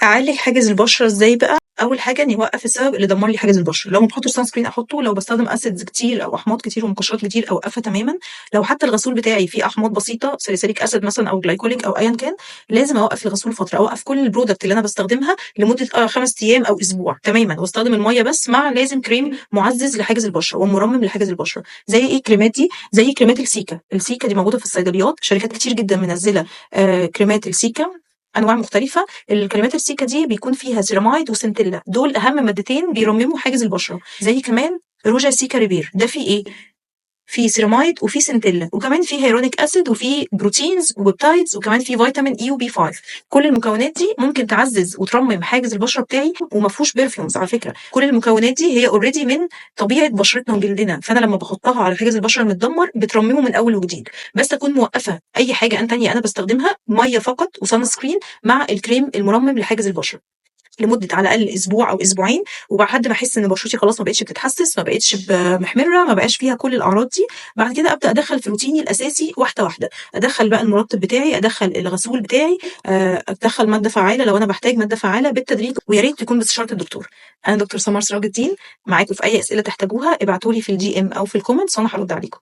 اعالج حاجز البشره ازاي بقى؟ اول حاجه اني اوقف السبب اللي دمر لي حاجز البشره. لو ما بحطش سان سكرين احطه، لو بستخدم اسيدز كتير او احماض كتير ومقشرات كتير اوقفها تماما. لو حتى الغسول بتاعي فيه احماض بسيطه، ساليسيليك اسيد مثلا او جلايكوليك او ايا كان، لازم اوقف الغسول فتره، اوقف كل البرودكت اللي انا بستخدمها لمده 5 ايام او اسبوع تماما، واستخدم الميه بس، مع لازم كريم معزز لحاجز البشره ومرمم لحاجز البشره. زي ايه كريمات دي؟ زي كريمات السيكا. السيكا دي موجوده في الصيدليات، شركات كتير جدا منزله كريمات السيكا انواع مختلفه. الكريمات السيكا دي بيكون فيها سيرامايد وسنتيلا، دول اهم مادتين بيرمموا حاجز البشره. زي كمان روجا سيكا ريبير، ده فيه ايه؟ في سيرامايد وفي سنتيلا، وكمان في هيرونيك اسيد وفي بروتينز وبيبتايدز، وكمان في فيتامين اي وبي 5. كل المكونات دي ممكن تعزز وترمم حاجز البشره بتاعي، وما فيهوش بيرفيومز على فكره. كل المكونات دي هي اوريدي من طبيعه بشرتنا وجلدنا، فانا لما بحطها على حاجز البشره المتدمر بترممه من اول وجديد. بس اكون موقفه اي حاجه تانية انا بستخدمها، ميه فقط وسان سكرين مع الكريم المرمم لحاجز البشره، لمده على الاقل اسبوع او اسبوعين. وبعد ما احس ان بشرتي خلاص ما بقتش بتتحسس، ما بقتش محمره، ما بقاش فيها كل الاعراض دي، بعد كده ابدا ادخل في روتيني الاساسي واحده واحده. ادخل بقى المرطب بتاعي، ادخل الغسول بتاعي، ادخل ماده فعاله لو انا بحتاج ماده فعاله بالتدريج، ويا ريت تكون باستشاره الدكتور. انا دكتور سمر سراج الدين، معاكم في اي اسئله تحتاجوها ابعتوا لي في الدي ام او في الكومنتس وانا هرد عليكم.